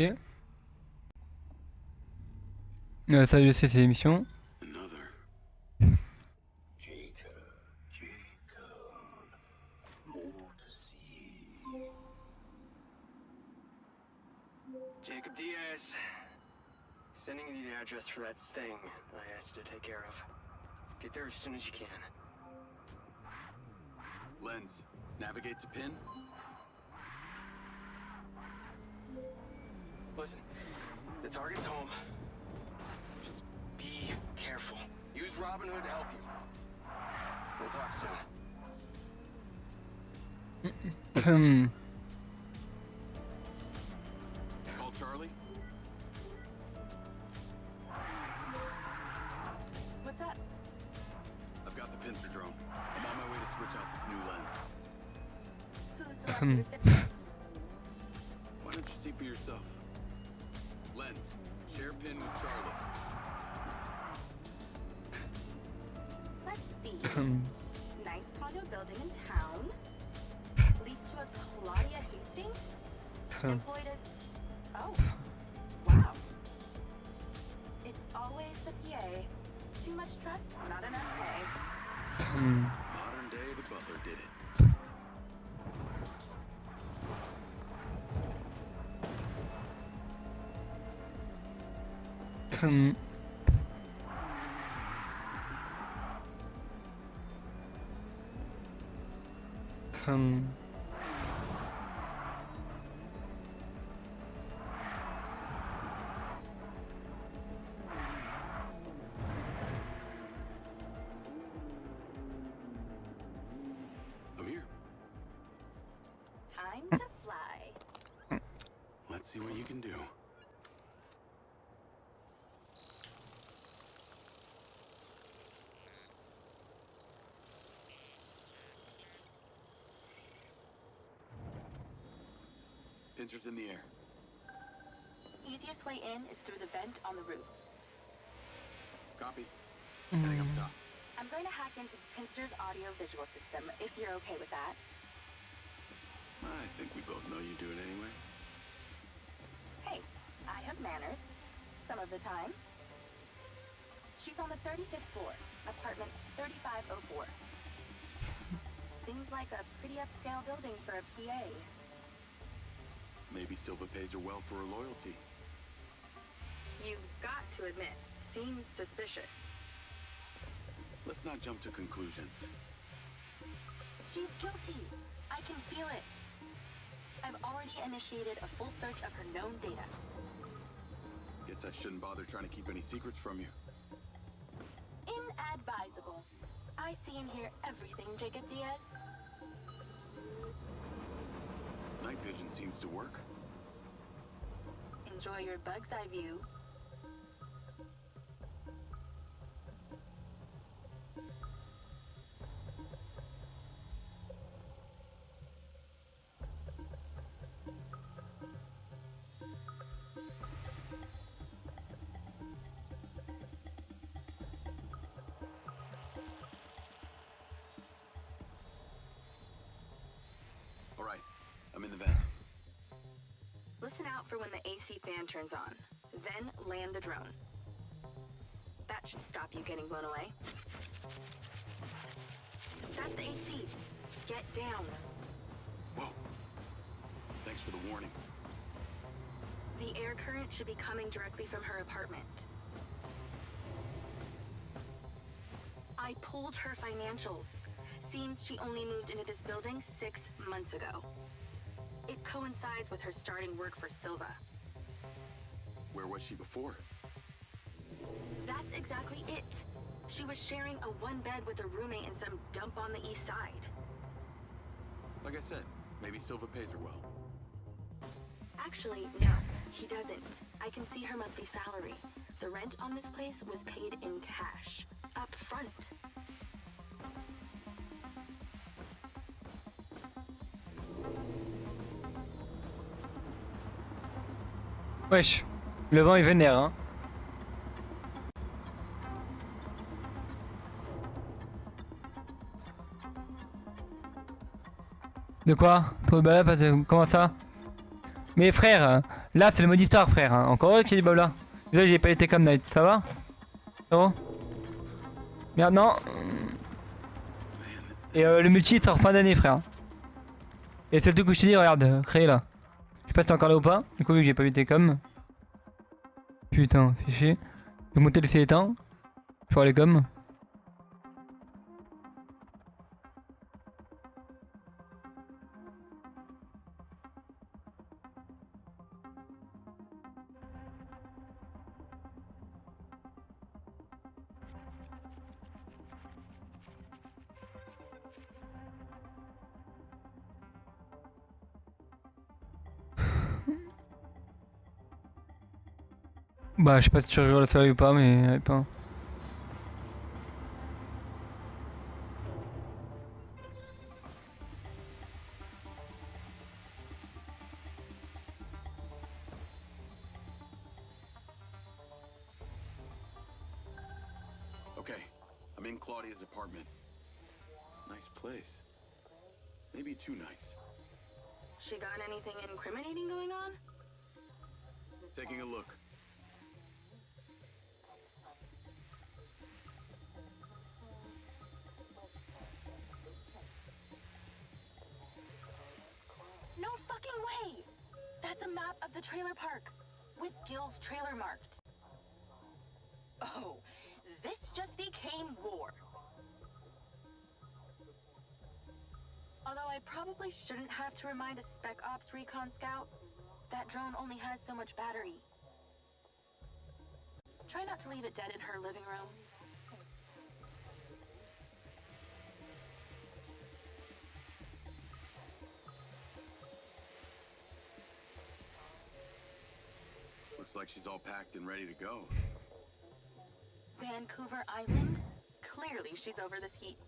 Ok. Ça, je sais, c'est l'émission. Jacob Diaz. Sending you the address for that thing I asked you to take care of. Get there as soon as you can. Lens, navigate to pin. Listen, the target's home. Just be careful. Use Robin Hood to help you. We'll talk soon. Call Charlie. What's up? I've got the pincer drone. I'm on my way to switch out this new lens. Who's the lucky recipient? Why don't you see for yourself? Lens, share pin with Charlie. Let's see. Nice condo building in town. Leased to a Claudia Hastings. Employed as... Oh. Wow. It's always the PA. Too much trust, not enough pay. Modern day, the butler did it. I'm here. Time to fly. Let's see what you can do. Pincers in the air. Easiest way in is through the vent on the roof. Copy. Heading up top. I'm going to hack into Pincer's audio-visual system, if you're okay with that. I think we both know you do it anyway. Hey, I have manners. Some of the time. She's on the 35th floor, apartment 3504. Seems like a pretty upscale building for a PA. Maybe Silva pays her well for her loyalty. You've got to admit, seems suspicious. Let's not jump to conclusions. She's guilty. I can feel it. I've already initiated a full search of her known data. Guess I shouldn't bother trying to keep any secrets from you. Inadvisable. I see and hear everything, Jacob Diaz. Night vision seems to work. Enjoy your bug's eye view. All right, I'm in the vent. Listen out for when the AC fan turns on. Then land the drone. That should stop you getting blown away. That's the AC. Get down. Whoa. Thanks for the warning. The air current should be coming directly from her apartment. I pulled her financials. Seems she only moved into this building 6 months ago. It coincides with her starting work for Silva. Where was she before? That's exactly it. She was sharing a one bed with a roommate in some dump on the east side. Like I said, maybe Silva pays her well. Actually, no, he doesn't. I can see her monthly salary. The rent on this place was paid in cash, up front. Wesh, le vent est vénère, hein. De quoi? Trop de balade parce que comment ça? Mais frère, là c'est le mode histoire frère, hein. Encore heureux qu'il y a du blabla. Désolé j'ai pas été comme Night, ça va? Ça va? Merde non. Et le multi sort fin d'année frère. Et c'est le truc où je te dis regarde, créé là. Je sais pas si t'es encore là ou pas, du coup vu que j'ai pas vu tes coms. Putain, fais chier. Je vais monter le éteint. Je vais voir les coms. Bah je sais pas si tu rejoins la soirée ou pas mais elle est pas. Okay, I'm in Claudia's apartment. Nice place. Maybe too nice. She got anything incriminating going on? Taking a look. No fucking way! That's a map of the trailer park, with Gil's trailer marked. Oh, this just became war. Although I probably shouldn't have to remind a Spec Ops recon scout, that drone only has so much battery. Try not to leave it dead in her living room. Looks like she's all packed and ready to go. Vancouver Island? Clearly she's over this heat.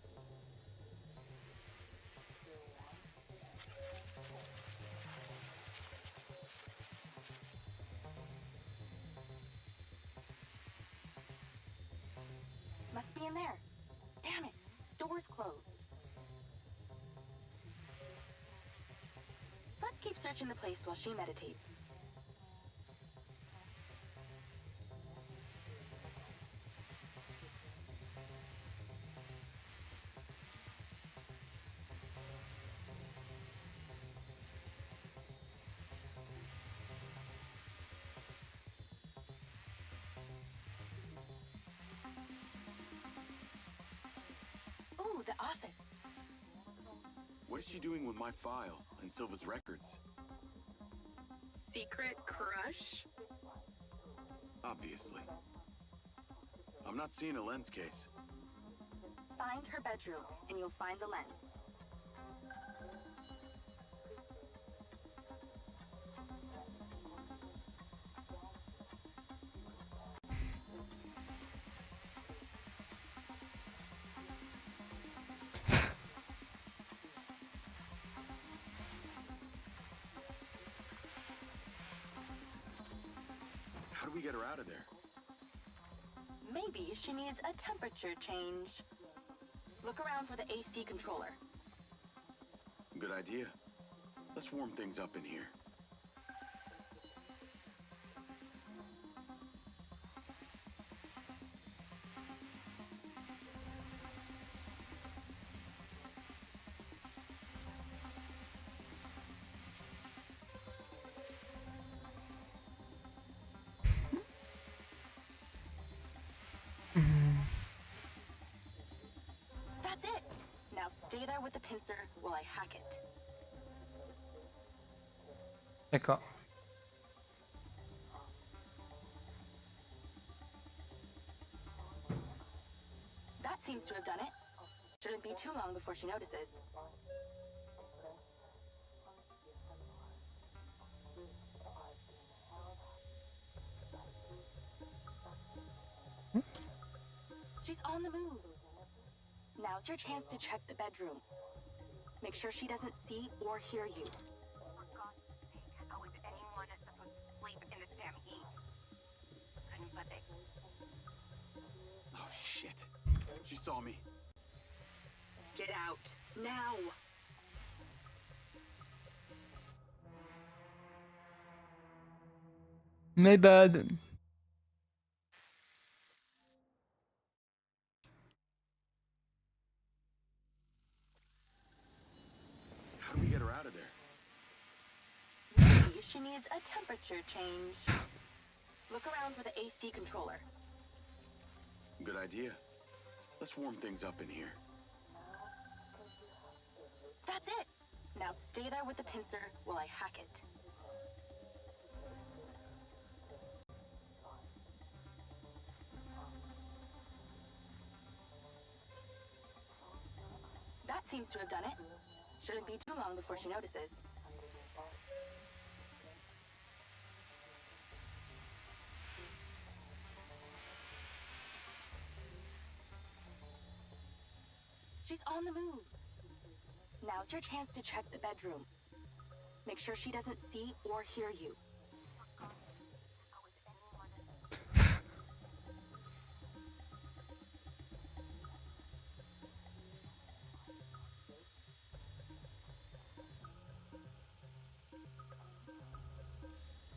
Must be in there. Damn it, door's closed. Let's keep searching the place while she meditates. Ooh, the office. What is she doing with my file and Silva's records? Secret crush? Obviously. I'm not seeing a lens case. Find her bedroom, and you'll find the lens. How do we get her out of there? Maybe she needs a temperature change. Look around for the AC controller. Good idea. Let's warm things up in here. That's it! Now stay there with the pincer while I hack it. D'accord. That seems to have done it. Shouldn't be too long before she notices. She's on the move. Now's your chance to check the bedroom. Make sure she doesn't see or hear you. For God's sake, how is anyone supposed to sleep in this damn heat? Couldn't but they. Oh, shit. She saw me. Get out, now! My bad. How do we get her out of there? Maybe she needs a temperature change. Look around for the AC controller. Good idea. Let's warm things up in here. That's it! Now stay there with the pincer while I hack it. That seems to have done it. Shouldn't be too long before she notices. She's on the move. Now's your chance to check the bedroom. Make sure she doesn't see or hear you.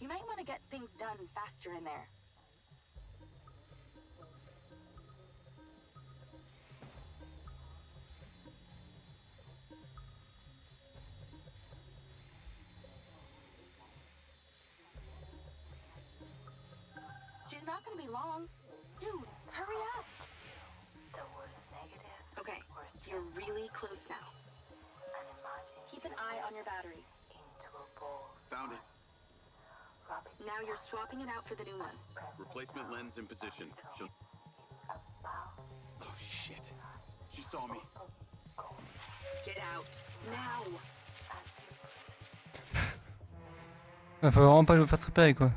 You might want to get things done faster in there. She's not going to be long. Dude, hurry up. Okay, you're really close now. Keep an eye on your battery. Found it. Now you're swapping it out for the new one. Replacement lens in position. She'll... Oh, shit. She saw me. Get out, now. Faut vraiment pas que je me fasse repérer quoi.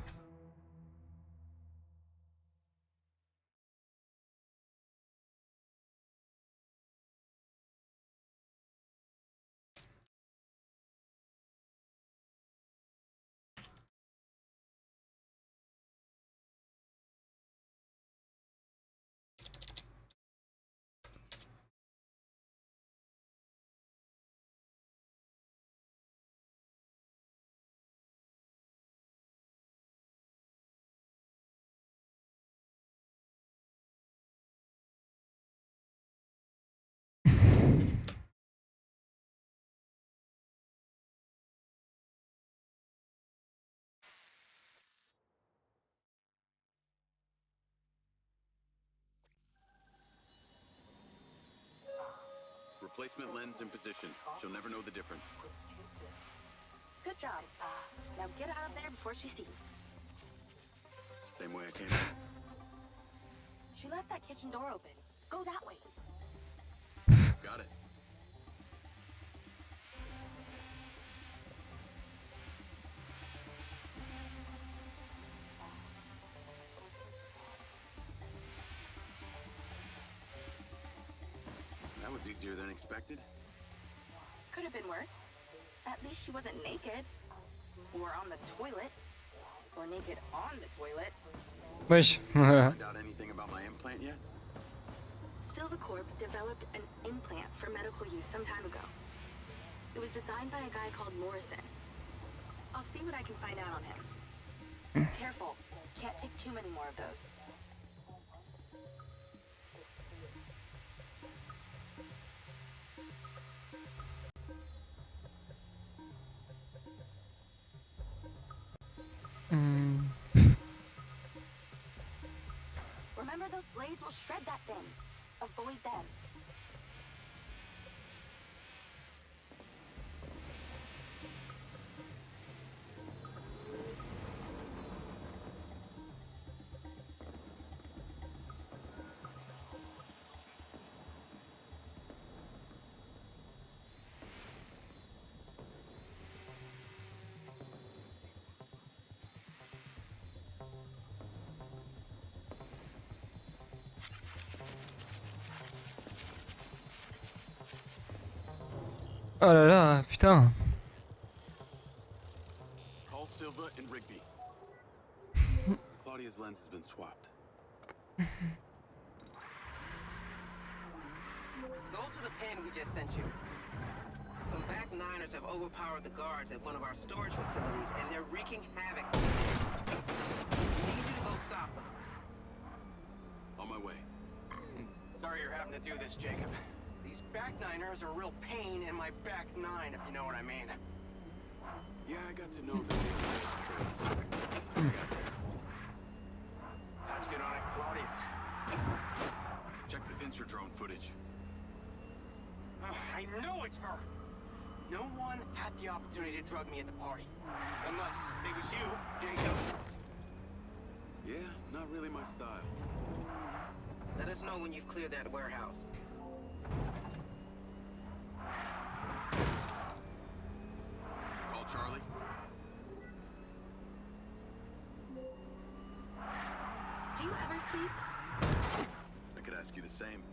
Replacement lens in position. She'll never know the difference. Good job. Now get out of there before she sees. Same way I came in. She left that kitchen door open. Go that way. Got it. That was easier than expected. Could have been worse. At least she wasn't naked. Or on the toilet. Or naked on the toilet. Wesh. Find out anything about my implant yet? Silvacorp developed an implant for medical use some time ago. It was designed by a guy called Morrison. I'll see what I can find out on him. Careful. Can't take too many more of those. Remember, those blades will shred that thing. Avoid them. Oh là là, putain. Call Silva and Rigby. Claudia's lens has been swapped. Go to the pen we just sent you. Some back niners have overpowered the guards at one of our storage facilities, and they're wreaking havoc. to do this, Jacob. These back niners are a real pain in my back nine, if you know what I mean. Yeah, I got to know the trade. How'd you get on it, Claudius? Check the pincer drone footage. I know it's her. No one had the opportunity to drug me at the party. Unless it was you, Jacob. Yeah, not really my style. Let us know when you've cleared that warehouse. Call Charlie. Do you ever sleep? I could ask you the same.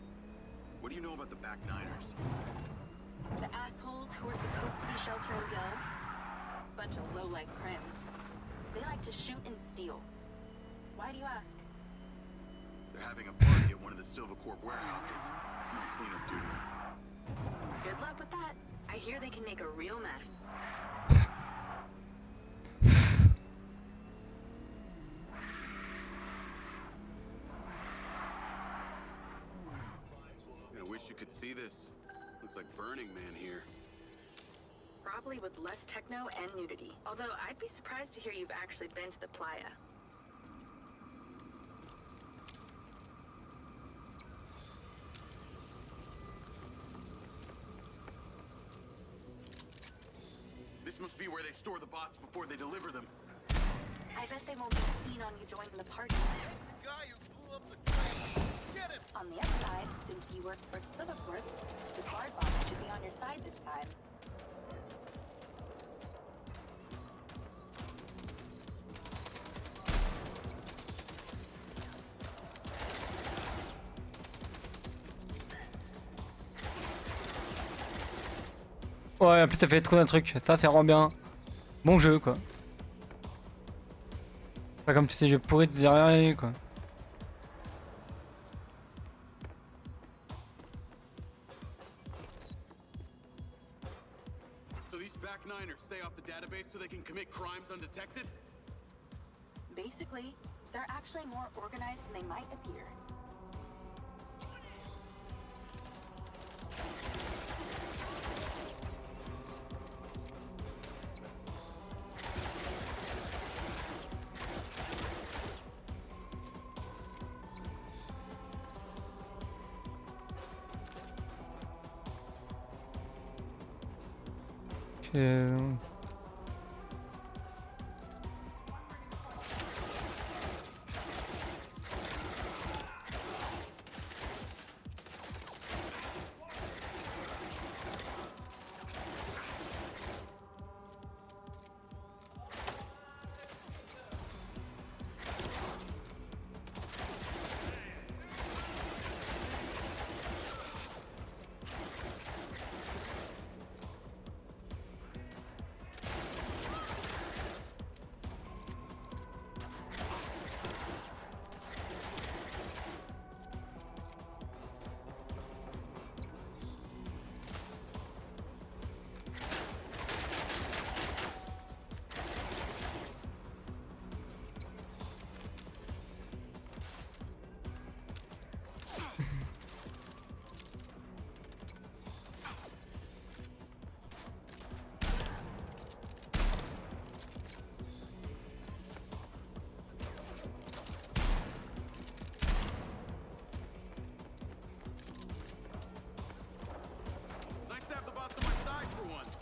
What do you know about the back niners? The assholes who are supposed to be sheltering Gil? Bunch of low-life crims. They like to shoot and steal. Why do you ask? They're having a party at one of the Silva Corp warehouses. I'm on cleanup duty. Good luck with that. I hear they can make a real mess. I wish you could see this. Looks like Burning Man here. Probably with less techno and nudity. Although I'd be surprised to hear you've actually been to the playa. This must be where they store the bots before they deliver them. I bet they won't be keen on you joining the party. The guy who blew up the train. Get him! On the upside, since you work for Silvercorp, the guard boss should be on your side this time. Ouais, en plus ça fait trop d'un truc, ça c'est vraiment bien. Bon jeu quoi. Pas comme tous ces jeux pourris de derrière quoi. So these back niners stay off the database so they can commit crimes undetected? Basically, they're actually more organized than they might appear. Nice to have the bots on my side for once.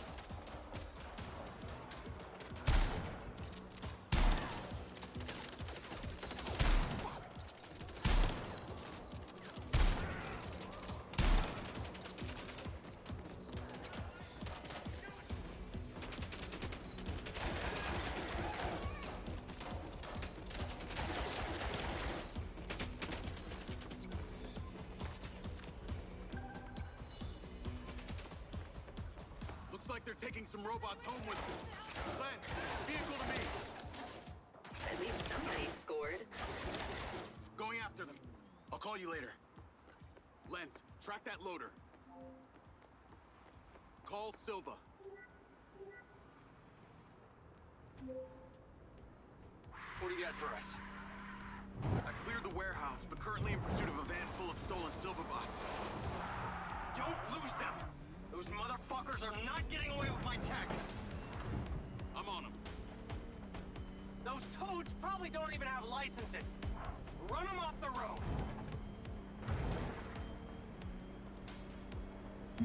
Looks like they're taking some robots home with them. Len, vehicle to me. At least somebody scored. Going after them. I'll call you later. Lens, track that loader. Call Silva. What do you got for us? I've cleared the warehouse, but currently in pursuit of a van full of stolen silver bots. Don't lose them! Those motherfuckers are not getting away with my tech! I'm on them. Those toads probably don't even have licenses! Run them off the road!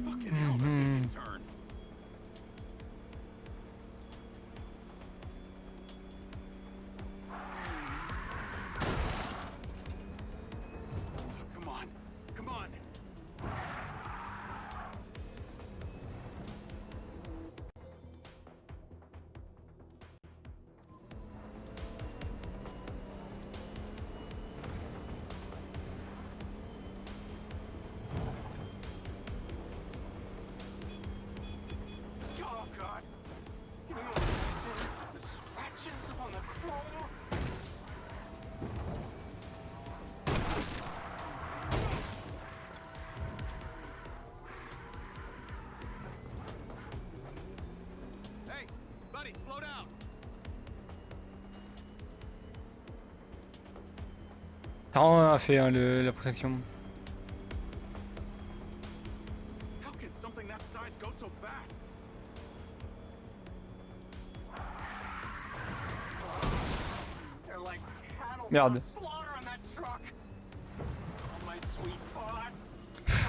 Fucking hell, that thing can turn. Come on, come on. Oh god! Can you imagine the scratches on the chrome? Hey, buddy, slow down. T'as vraiment fait hein, la protection. How can something that size go so fast? They're like cattle Merde. for slaughter on that truck! Oh, my sweet bots!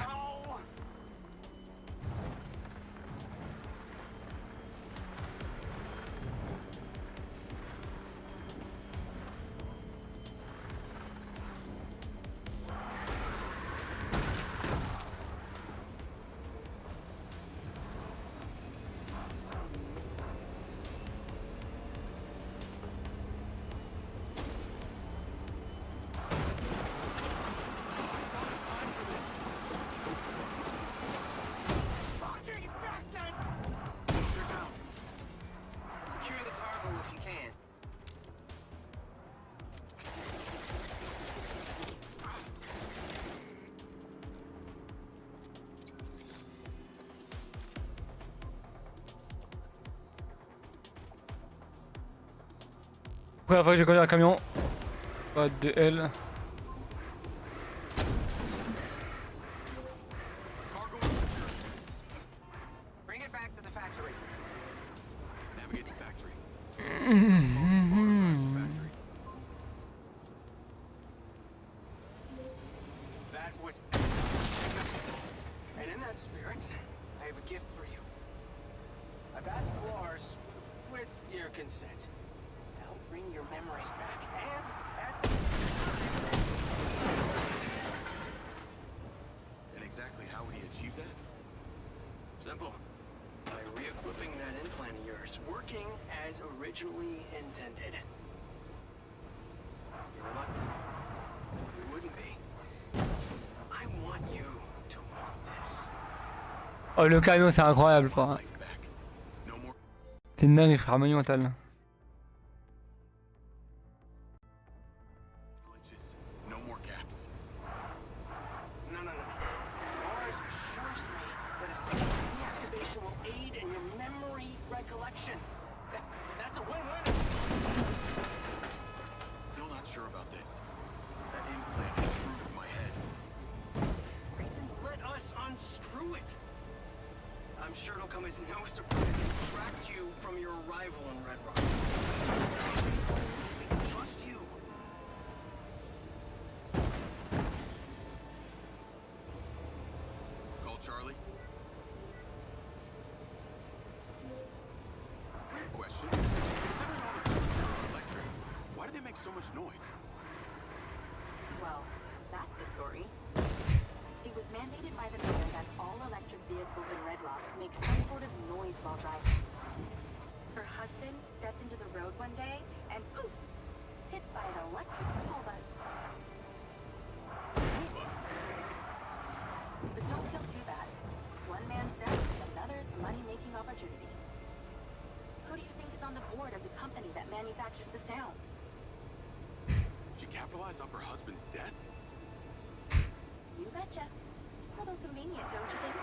Oh! Fucking back then! They're down. Secure the cargo if you can. Première fois que j'ai conduit un camion. Pas de L. Cargo is secure. Bring it back to the factory. Navigate to factory. Factory. That was... And in that spirit, I have a gift for you. I've asked Lars, with your consent, to help bring your memories back. And at the And exactly how would he achieve that? Simple. By re-equipping that implant of yours, working as originally intended. You're reluctant. You wouldn't be. I want you to want this. Oh, le camion, c'est incroyable, quoi. Life back. No more. C'est une dingue, frère, monumental. Glitches. No more gaps. No. So, Lars assures me that a simple reactivation will aid in your memory recollection. That's a win-win. Still not sure about this. That implant is screwed with my head. Right, then let us unscrew it. I'm sure it'll come as no surprise that we tracked you from your arrival in Red Rock. We can trust you. Call Charlie. Weird question. Considering all the cars are electric, why do they make so much noise? Well, that's a story. It was mandated by the mayor that all electric vehicles in Red Rock make some sort of noise while driving. Her husband stepped into the road one day and poof, hit by an electric school bus. School bus. But don't feel too bad. One man's death is another's money-making opportunity. Who do you think is on the board of the company that manufactures the sound? She capitalized off her husband's death? You betcha. A little convenient, don't you think?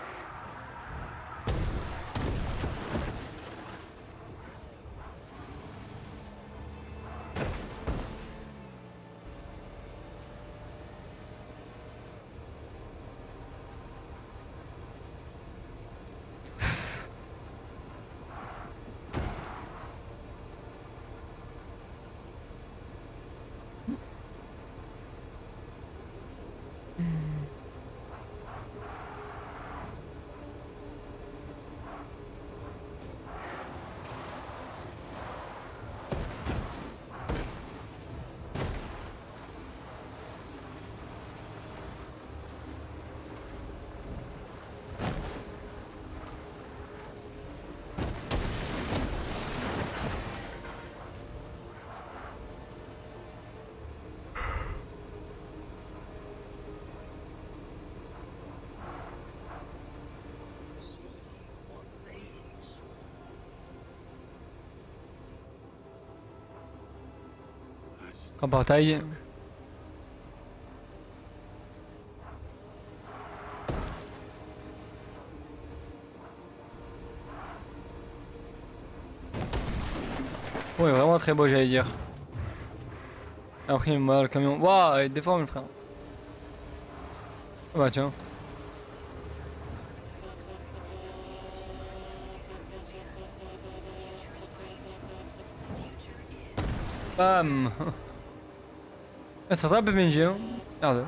Grand portail. Ouais, vraiment très beau, j'allais dire. Après, moi, le camion. Waouh, il déforme le frère. Ah bah tiens. Bam. Ah, ça un peu Mindsye, hein. Merde.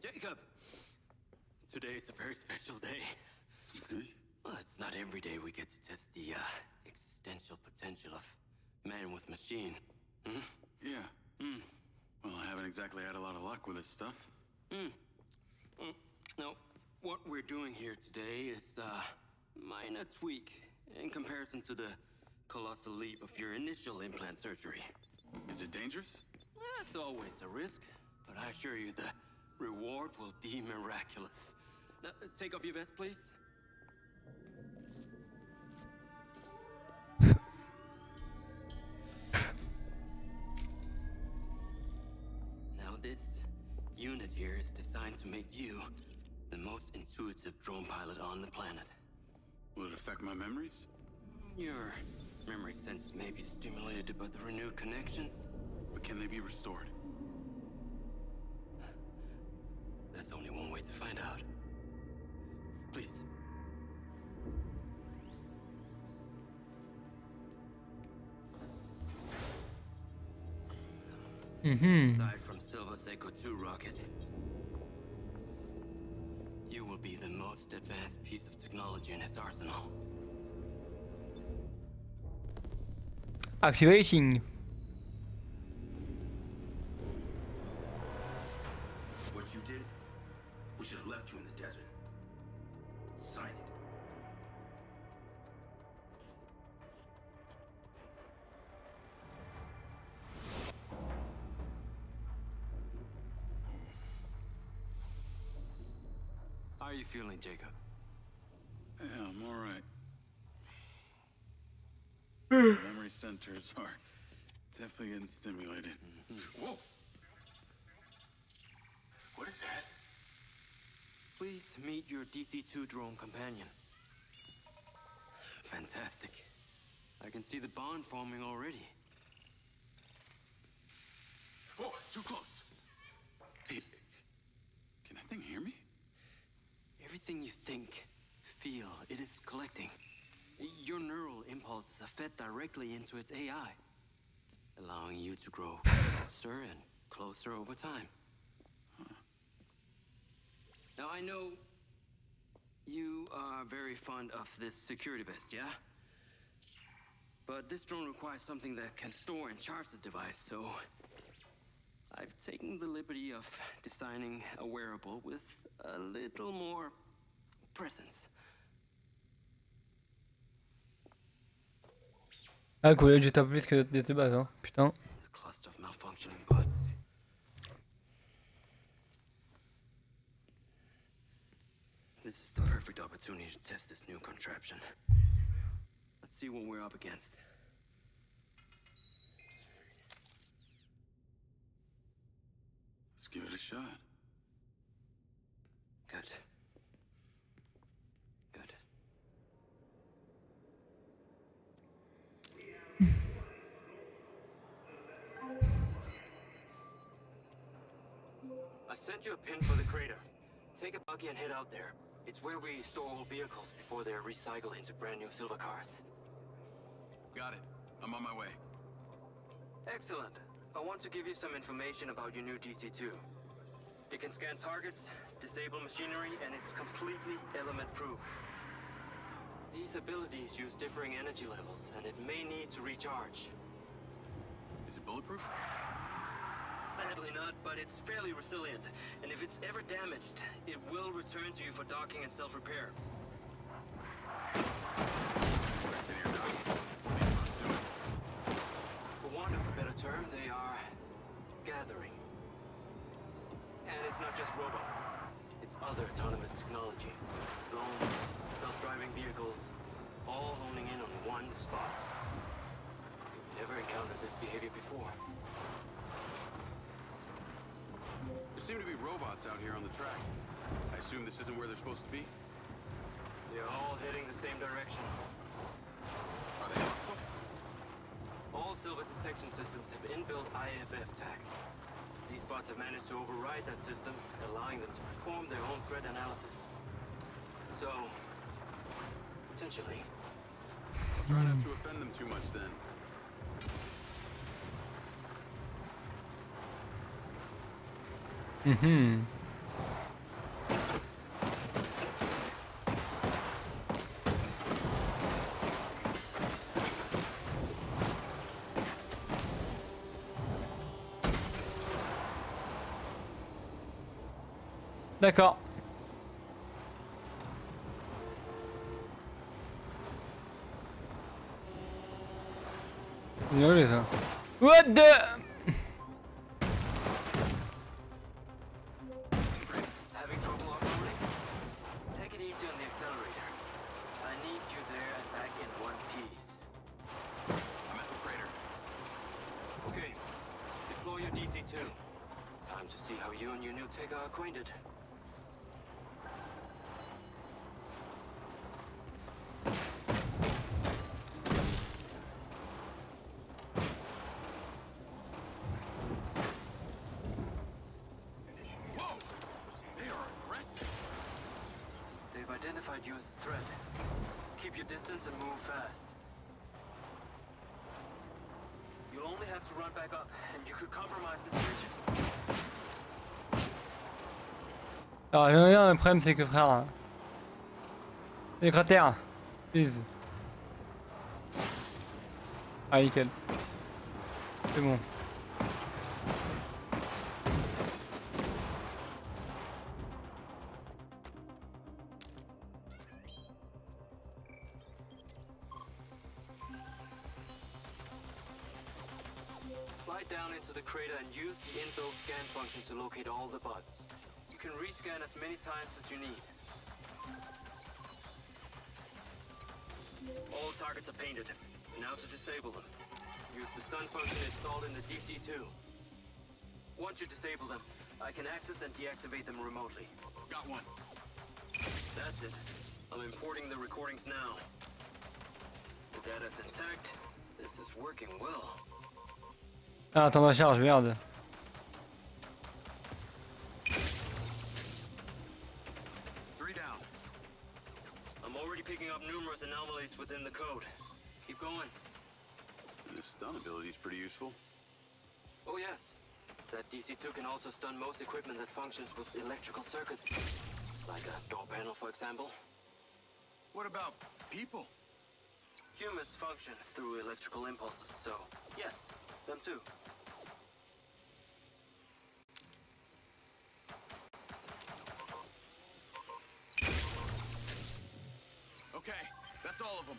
Jacob! Today is a very special day. Well, it's not every day we get to test the existential potential of man with machine. Hmm? Yeah. Well, I haven't exactly had a lot of luck with this stuff. No, what we're doing here today is a minor tweak in comparison to the colossal leap of your initial implant surgery. Is it dangerous? That's always a risk, but I assure you the reward will be miraculous. Now, take off your vest, please. Now, this unit here is designed to make you the most intuitive drone pilot on the planet. Will it affect my memories? Your memory sense may be stimulated by the renewed connections. But can they be restored? There's only one way to find out. Please. Aside from Silva's Echo 2 rocket, you will be the most advanced piece of technology in his arsenal. Activating. What you did, we should have left you in the desert. Sign it. How are you feeling, Jacob? Yeah, I'm all right. Memory centers are definitely getting stimulated. Whoa! What is that? Please meet your DC-2 drone companion. Fantastic. I can see the bond forming already. Whoa, too close. Hey, can that thing hear me? Everything you think, feel, it is collecting. Your neural impulses are fed directly into its AI, allowing you to grow closer and closer over time. Now, I know you are very fond of this security vest, yeah? But this drone requires something that can store and charge the device, so I've taken the liberty of designing a wearable with a little more presence. Ah cool, j'étais plus que de base, hein. Putain. A cluster of malfunctioning bots. This is the perfect opportunity to test this new contraption. Let's see what we're up against. Let's give it a shot. Good. Good. I sent you a pin for the crater. Take a buggy and head out there. It's where we store old vehicles before they're recycled into brand new silver cars. Got it. I'm on my way. Excellent. I want to give you some information about your new DC-2. It can scan targets, disable machinery, and it's completely element-proof. These abilities use differing energy levels, and it may need to recharge. Is it bulletproof? Sadly not, but it's fairly resilient, and if it's ever damaged, it will return to you for docking and self-repair. Back to your dock. What are these bots doing? For want of a better term, they are gathering. And it's not just robots. It's other autonomous technology. Drones, self-driving vehicles, all honing in on one spot. We've never encountered this behavior before. There seem to be robots out here on the track. I assume this isn't where they're supposed to be? They're all heading the same direction. Are they hostile? All Silva detection systems have inbuilt IFF tags. These bots have managed to override that system, allowing them to perform their own threat analysis. So, potentially. I'll try not to offend them too much then. Mhm. D'accord. Désolé ça. What the? Having trouble off-roading? Take it easy on the accelerator. I need you there and back in one piece. I'm at the crater. Okay, deploy your DC-2. Time to see how you and your new tech are acquainted. Whoa! They are aggressive. They've identified you as a threat. Keep your distance and move fast. You'll only have to run back up, and you could compromise the situation. Alors j'ai un problème, c'est que frère, les cratères, please. Ah nickel, c'est bon. Fly down into the crater and use the inbuilt scan function to locate all the bots. You can rescan as many times as you need. All targets are painted. Now to disable them. Use the stun function installed in the DC-2. Once you disable them, I can access and deactivate them remotely. Got one. That's it. I'm importing the recordings now. The data's intact. This is working well. Ah attends la charge, merde. Three down. I'm already picking up numerous anomalies within the code. Keep going. This stun ability is pretty useful. Oh yes. That DC-2 can also stun most equipment that functions with electrical circuits. Like a door panel, for example. What about people? Humans function through electrical impulses, so yes, them too. Okay, that's all of them.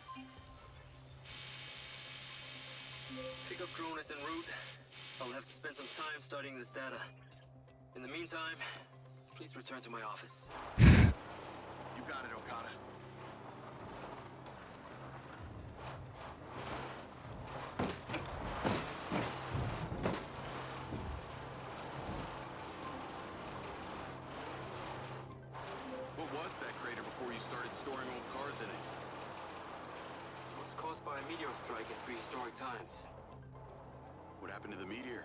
Pickup drone is en route. I'll have to spend some time studying this data. In the meantime, please return to my office. You got it, Okada. What was that crater before you started storing old cars in it? It was caused by a meteor strike in prehistoric times. What happened to the meteor?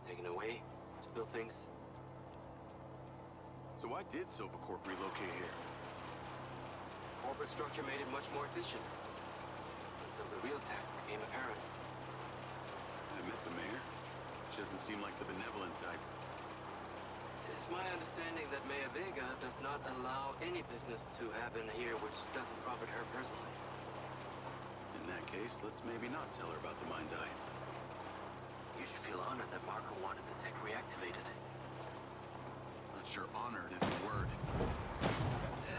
Taken away, spill things. So why did Silva Corp relocate here? Corporate structure made it much more efficient. Until the real tax became apparent. I met the mayor. She doesn't seem like the benevolent type. It's my understanding that Mayor Vega does not allow any business to happen here which doesn't profit her personally. In that case, let's maybe not tell her about the Mindsye. You should feel honored that Marco wanted the tech reactivated. Not sure honored is the word.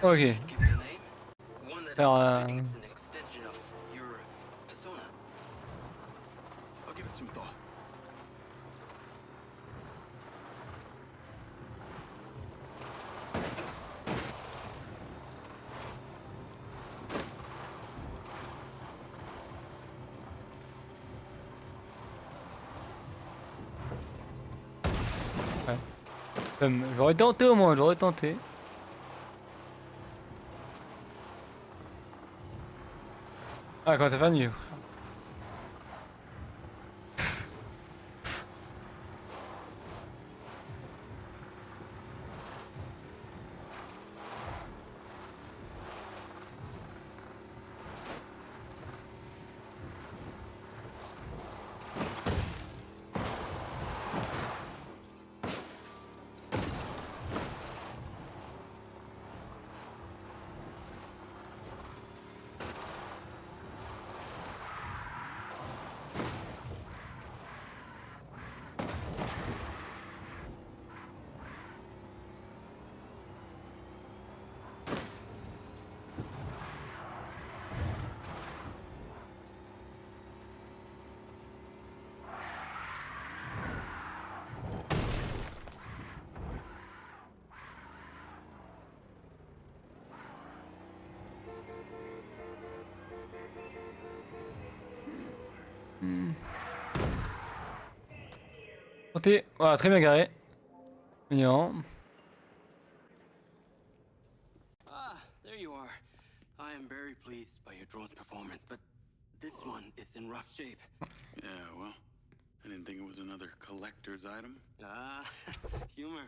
Ok. Give it a name. One that Alors, is fitting as an extension of your persona. I'll give it some thought. J'aurais tenté au moins, j'aurais tenté. Ah, quand ça fait nuit. Tenté. Voilà, très bien garé. Mignon. Ah, there you are. I am very pleased by your drone's performance, but this one is in rough shape. Yeah, well, I didn't think it was another collector's item. Ah, humor.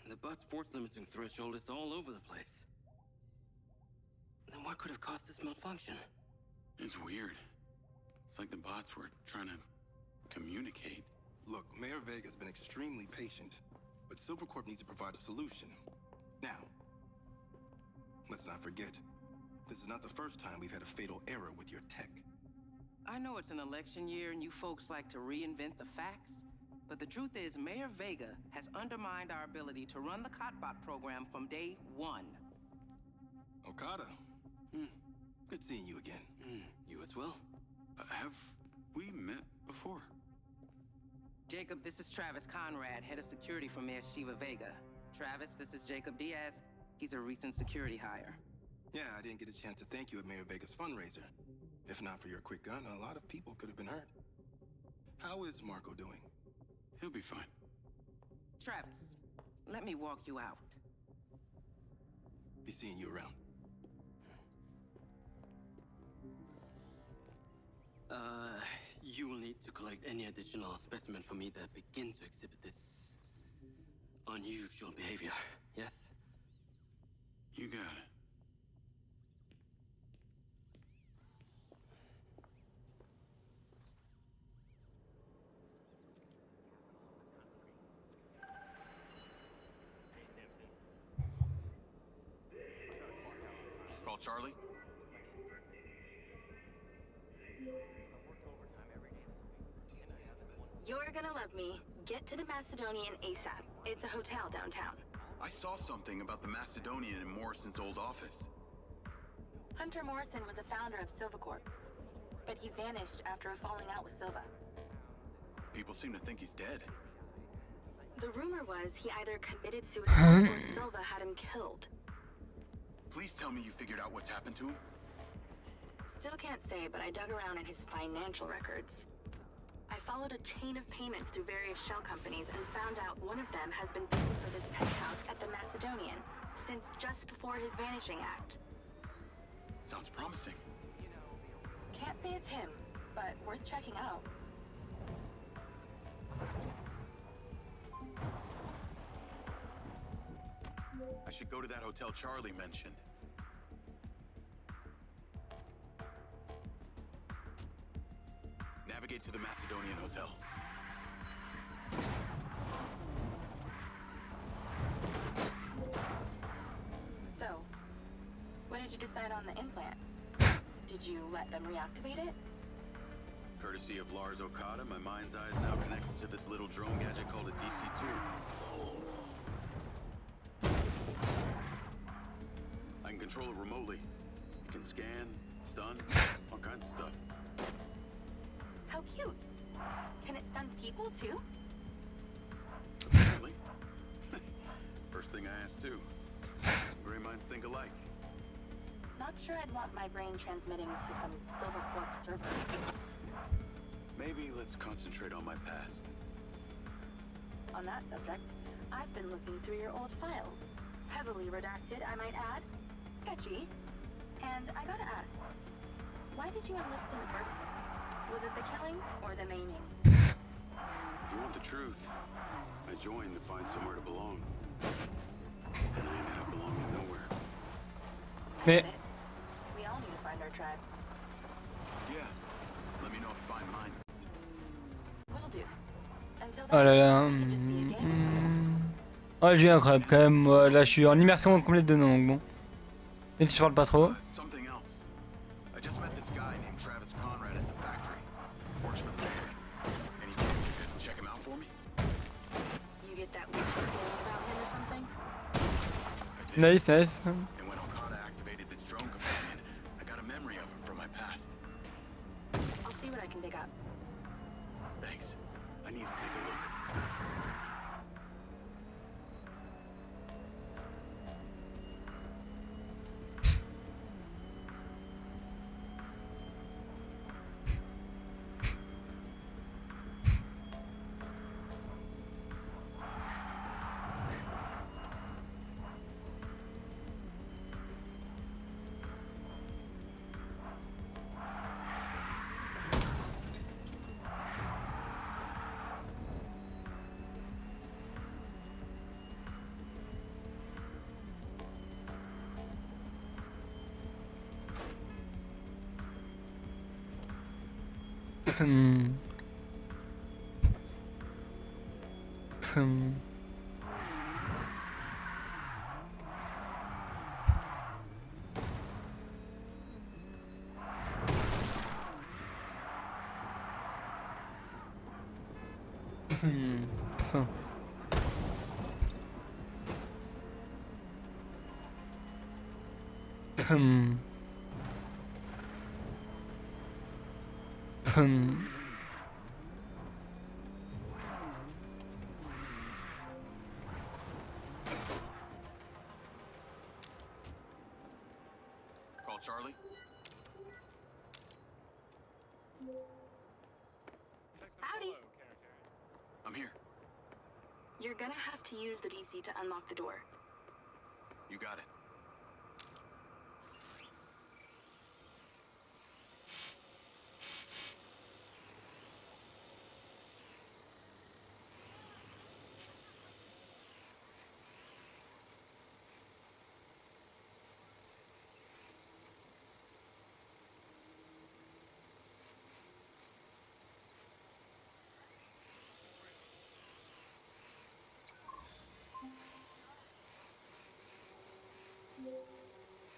The butt's force limiting threshold is all over the place. Then what could have caused this malfunction? It's weird. It's like the bots were trying to communicate. Look, Mayor Vega's been extremely patient, but Silvercorp needs to provide a solution. Now, let's not forget, this is not the first time we've had a fatal error with your tech. I know it's an election year and you folks like to reinvent the facts, but the truth is Mayor Vega has undermined our ability to run the Cotbot program from day one. Okada. Good seeing you again. You as well. Have we met before? Jacob, this is Travis Conrad, head of security for Mayor Shiva Vega. Travis, this is Jacob Diaz. He's a recent security hire. Yeah, I didn't get a chance to thank you at Mayor Vega's fundraiser. If not for your quick gun, a lot of people could have been hurt. How is Marco doing? He'll be fine. Travis, let me walk you out. Be seeing you around. You will need to collect any additional specimen for me that begin to exhibit this unusual behavior, yes? You got it. Call Charlie. You're gonna love me. Get to the Macedonian ASAP. It's a hotel downtown. I saw something about the Macedonian in Morrison's old office. Hunter Morrison was a founder of Silvercorp, but he vanished after a falling out with Silva. People seem to think he's dead. The rumor was he either committed suicide or Silva had him killed. Please tell me you figured out what's happened to him. Still can't say, but I dug around in his financial records. I followed a chain of payments through various shell companies and found out one of them has been paying for this penthouse at the Macedonian since just before his vanishing act. Sounds promising. Can't say it's him, but worth checking out. I should go to that hotel Charlie mentioned. Navigate to the Macedonian hotel. So, when did you decide on the implant? Did you let them reactivate it? Courtesy of Lars Okada, my mind's eye is now connected to this little drone gadget called a DC-2. I can control it remotely. It can scan, stun, all kinds of stuff. How cute. Can it stun people too? Apparently. First thing I asked too. Gray minds think alike. Not sure I'd want my brain transmitting to some Silver Corp server. Maybe let's concentrate on my past. On that subject, I've been looking through your old files. Heavily redacted, I might add. Sketchy. And I gotta ask, why did you enlist in the first place? Was it the killing or the maiming? If you want the truth, I joined to find somewhere to belong. And I ended up belonging nowhere. Mais We all need to find our tribe. Yeah. Let me know if you find mine. Will do. Until oh then, là là. it can just be a game or two. Ouais, le jeu est incroyable quand même. Ouais, là, je suis en immersion complète dedans, donc bon. Et tu parles pas trop. Something else. I just met this guy named Travis Conrad at the factory. Works for the mayor. Any chance you could check him out for me? You get that weird feeling about him or something? I did. Nice, nice. And when Okada activated this drone companion, I got a memory of him from my past. I'll see what I can dig up. Thanks. I need to take a look. Hmm. Hmm. Hmm. Huh. Hmm. Hmm. Call Charlie. Howdy. I'm here. You're gonna have to use the DC to unlock the door. You got it.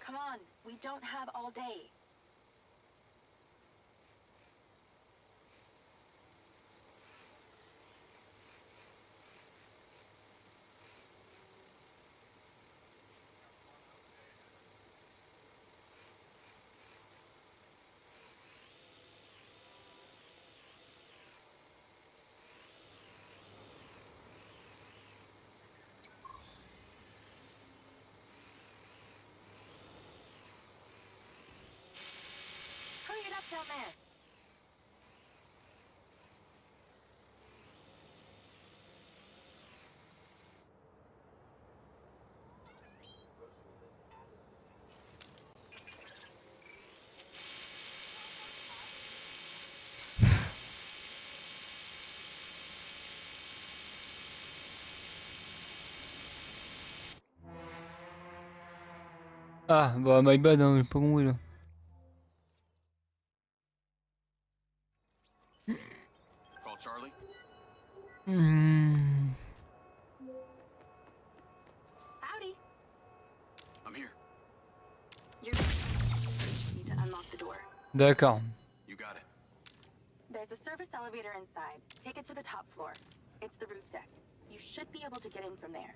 Come on, we don't have all day. Hurry it up down there. Ah, bah, my bad, hein, j'ai pas compris là. Charlie? Howdy. I'm here. You're need to unlock the door. D'accord. You got it. There's a service elevator inside. Take it to the top floor. It's the roof deck. You should be able to get in from there.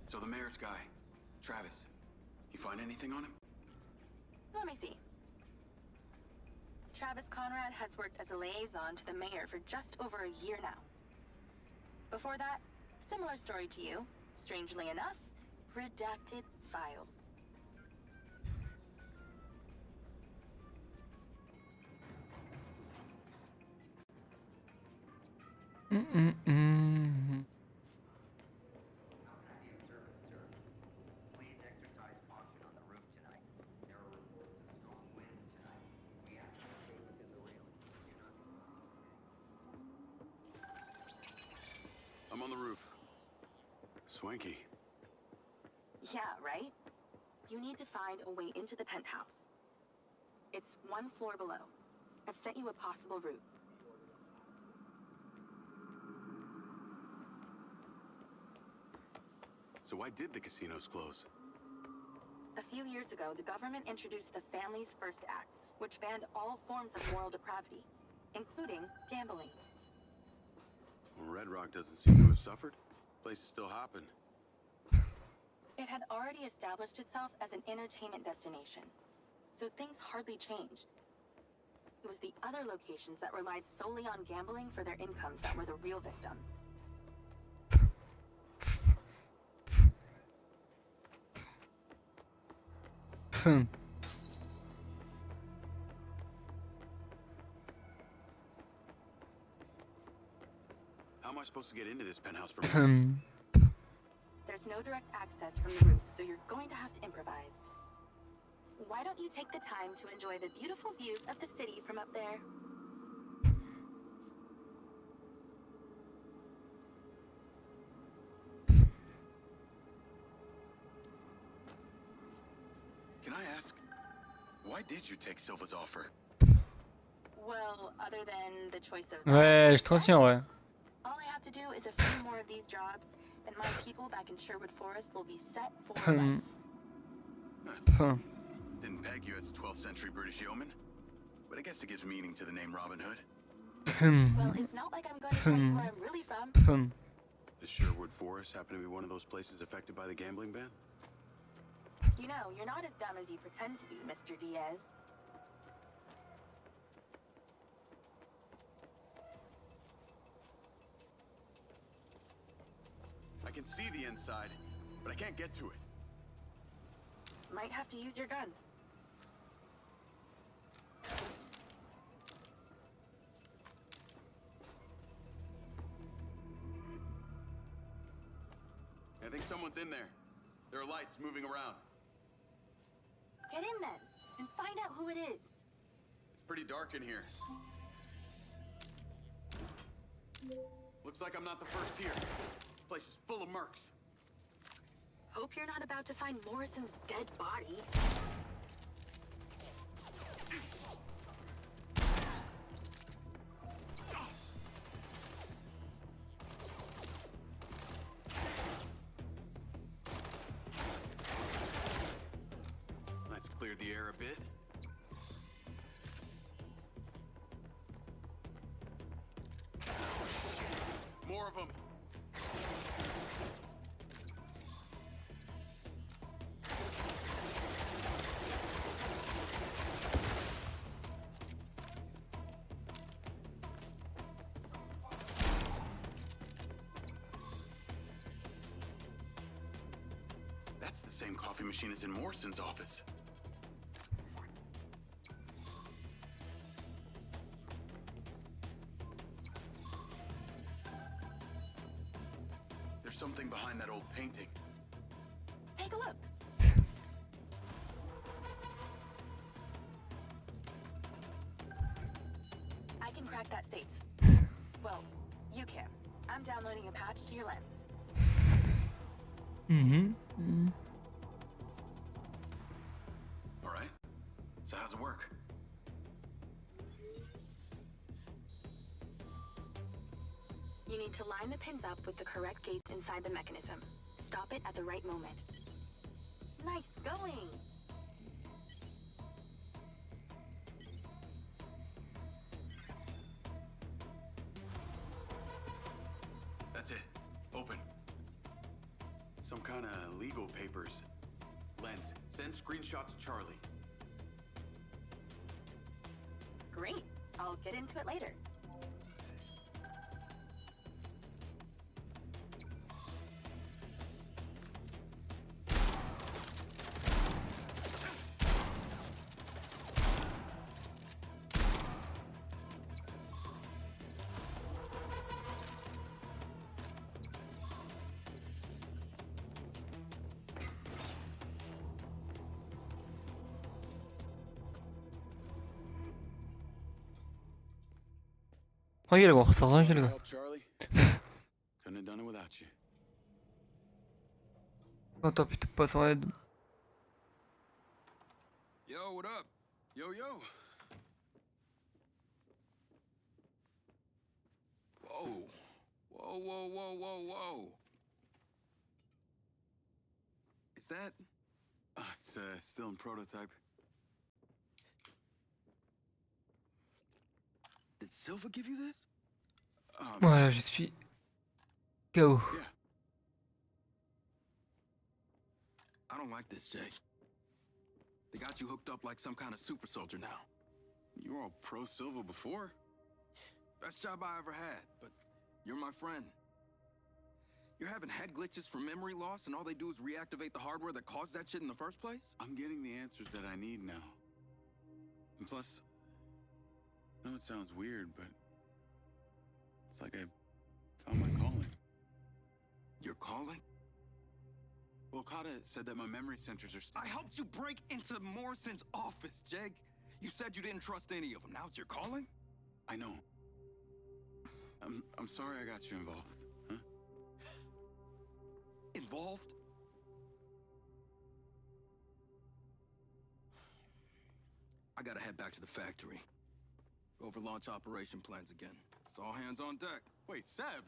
So the mayor's guy, Travis, you find anything on him? Let me see. Travis Conrad has worked as a liaison to the mayor for just over a year now. Before that, similar story to you. Strangely enough, redacted files. I'm on the roof. Swanky. Yeah, right? You need to find a way into the penthouse. It's one floor below. I've sent you a possible route. So why did the casinos close? A few years ago, the government introduced the Family's First Act, which banned all forms of moral depravity, including gambling. Well, Red Rock doesn't seem to have suffered. Place is still hopping. It had already established itself as an entertainment destination, so things hardly changed. It was the other locations that relied solely on gambling for their incomes that were the real victims. How am I supposed to get into this penthouse from here? There's no direct access from the roof, so you're going to have to improvise. Why don't you take the time to enjoy the beautiful views of the city from up there? Can I ask, why did you take Silva's offer? Well, other than the choice of Ouais, je te retiens, ouais. all I have to do is a few more of these jobs, and my people back in Sherwood Forest will be set for life. Didn't peg you as a 12th century British yeoman, but I guess it gives meaning to the name Robin Hood. Well, it's not like I'm going to tell you where I'm really from. Does Sherwood Forest happen to be one of those places affected by the gambling ban? You know, you're not as dumb as you pretend to be, Mr. Diaz. I can see the inside, but I can't get to it. Might have to use your gun. I think someone's in there. There are lights moving around. Get in then, and find out who it is. It's pretty dark in here. Looks like I'm not the first here. This place is full of mercs. Hope you're not about to find Morrison's dead body. Let's clear the air a bit. More of them. That's the same coffee machine as in Morrison's office. There's something behind that old painting. Take a look. I can crack that safe. Well, you can. I'm downloading a patch to your lens. All right. So how's it work? You need to line the pins up with the correct gates inside the mechanism. Stop it at the right moment. Nice going! That's it. Open. Some kind of legal papers. Lens, send screenshot to Charlie. Great. I'll get into it later. Tranquille gros, ça tranquille gars. Help, Charlie. Couldn't have done it without you. Attends putain pas sans aide. Yo, what up? Yo, yo. Whoa. Whoa, whoa, whoa, whoa, whoa. Is that... it's still in prototype. Did Silva give you this? Voilà, je suis KO. Yeah. I don't like this, Jay. They got you hooked up like some kind of super soldier now. You were all pro Silva before. Best job I ever had, but you're my friend. You're having head glitches from memory loss, and all they do is reactivate the hardware that caused that shit in the first place? I'm getting the answers that I need now. And plus, I know it sounds weird, but it's like I found my calling. Your calling? Well, Okada said that my memory centers are... I helped you break into Morrison's office, Jeg. You said you didn't trust any of them. Now it's your calling? I know. I'm sorry I got you involved, huh? Involved? I gotta head back to the factory. Go over launch operation plans again. It's all hands on deck. Wait, Seb!